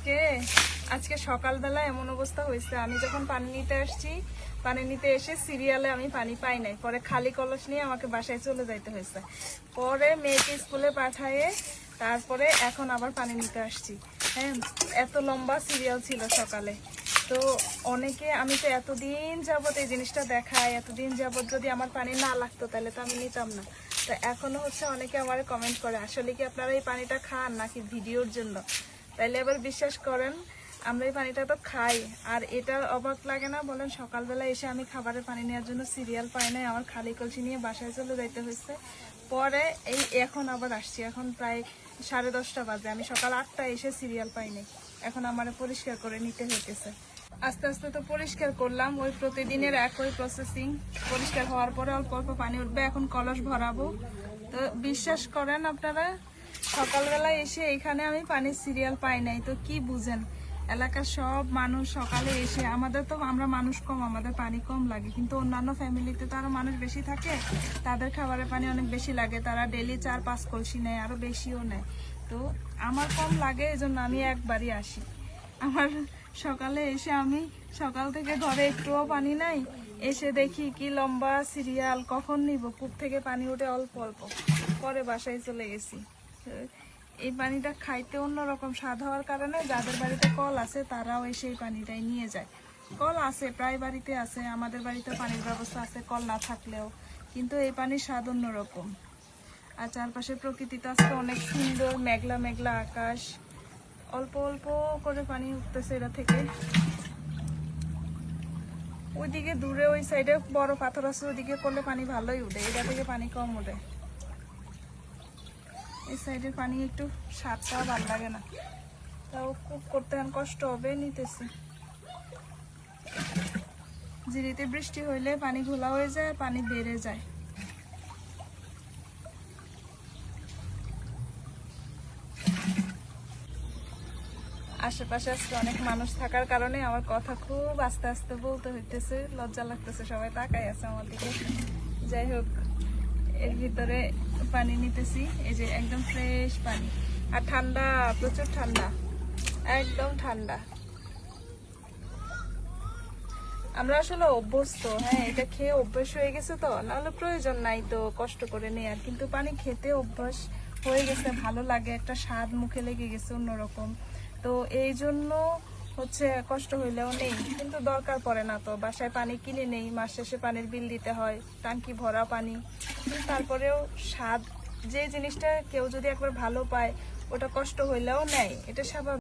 আজকে আজকে সকালবেলা এমন অবস্থা হয়েছে, আমি যখন পানি নিতে আসছি, পানি নিতে এসে সিরিয়ালে আমি পানি পাই নাই। পরে খালি কলস নিয়ে আমাকে বাসায় চলে যাইতে হয়েছে। পরে মেয়েকে স্কুলে পাঠায়ে তারপরে এখন আবার পানি নিতে আসছি। হ্যাঁ, এত লম্বা সিরিয়াল ছিল সকালে। তো অনেকে, আমি তো এতদিন যাবত এই জিনিসটা দেখাই, এতদিন যাবত যদি আমার পানি না লাগতো তাহলে তো আমি নিতাম না। তো এখনো হচ্ছে অনেকে আমার কমেন্ট করে, আসলে কি আপনারা এই পানিটা খান নাকি ভিডিওর জন্য? তাইলে এবার বিশ্বাস করেন, আমরা এই পানিটা তো খাই। আর এটার অবাক লাগে না বলেন? সকালবেলা এসে আমি খাবারের পানি নেওয়ার জন্য সিরিয়াল পাই নাই, আমার খালি কলসি নিয়ে বাসায় চলে যাইতে হয়েছে। পরে এখন আবার আসছি, এখন প্রায় 10:30 বাজে, আমি সকাল 8টায় এসে সিরিয়াল পাই নাই। এখন আমার পরিষ্কার করে নিতে হইতেছে। আস্তে আস্তে তো পরিষ্কার করলাম, ওই প্রতিদিনের একই প্রসেসিং। পরিষ্কার হওয়ার পরে অল্প অল্প পানি উঠবে, এখন কলস ভরাবো। তো বিশ্বাস করেন আপনারা, সকালবেলা এসে এখানে আমি পানির সিরিয়াল পাই নাই, তো কি বুঝেন? এলাকার সব মানুষ সকালে এসে, আমরা মানুষ কম, আমাদের পানি কম লাগে, কিন্তু অন্যান্য ফ্যামিলিতে তো আরো মানুষ বেশি থাকে, তাদের খাবারের পানি অনেক বেশি লাগে, তারা ডেলি 4-5 কলসি নেয়, আরো বেশিও নেয়। তো আমার কম লাগে, এজন্য আমি একবারই আসি। আমার সকালে এসে আমি সকাল থেকে ঘরে একটুও পানি নাই, এসে দেখি কি লম্বা সিরিয়াল, কখন নিব, কূপ থেকে পানি উঠে অল্প অল্প, পরে বাসায় চলে গেছি। এই পানিটা খাইতে অন্যরকম স্বাদ হওয়ার কারণে যাদের বাড়িতে কল আছে তারাও এসে এই পানিটাই নিয়ে যায়। কল আছে, প্রায় বাড়িতে আছে, আমাদের বাড়িতে পানির ব্যবস্থা আছে কল না থাকলেও, কিন্তু এই পানির স্বাদ অন্যরকম। আর চারপাশে প্রকৃতিটা আজকে অনেক সুন্দর, মেঘলা মেঘলা আকাশ, অল্প অল্প করে পানি উঠতেছে এটা থেকে। ওইদিকে দূরে ওই সাইডে বড় পাথর আছে, ওইদিকে করলে পানি ভালোই উঠে, এটা থেকে পানি কম উঠে। এই সাইডের পানি একটু স্বাদটাও ভালো লাগে না, তাও খুব করতে কষ্ট হবে, নিতেছি। জিরিতে বৃষ্টি হইলে পানি ঘোলা হয়ে যায়, পানি বেড়ে যায়। আশেপাশে আজকে অনেক মানুষ থাকার কারণে আমার কথা খুব আস্তে আস্তে বলতে হইতেছে, লজ্জা লাগতেছে, সবাই তাকাই আছে আমার দিকে। যাই হোক, এর ভিতরে পানি নিতেছি, এই যে একদম ফ্রেশ পানি, আর ঠান্ডা, প্রচুর ঠান্ডা, একদম ঠান্ডা। আমরা আসলে অভ্যস্ত, হ্যাঁ, এটা খেয়ে অভ্যাস হয়ে গেছে, তো নাহলে প্রয়োজন নাই তো কষ্ট করে নেয়ার, কিন্তু পানি খেতে অভ্যাস হয়ে গেছে, ভালো লাগে, একটা স্বাদ মুখে লেগে গেছে অন্যরকম। তো এই জন্য হচ্ছে কষ্ট হইলেও নেই, কিন্তু দরকার পড়ে না, তো বাসায় পানি কিনে নেই, মাস শেষে পানির বিল দিতে হয়, টাঙ্কি ভরা পানি, তারপরেও স্বাদ, যে জিনিসটা কেউ যদি একবার ভালো পায় ওটা কষ্ট হইলেও নেয়, এটা স্বাভাবিক।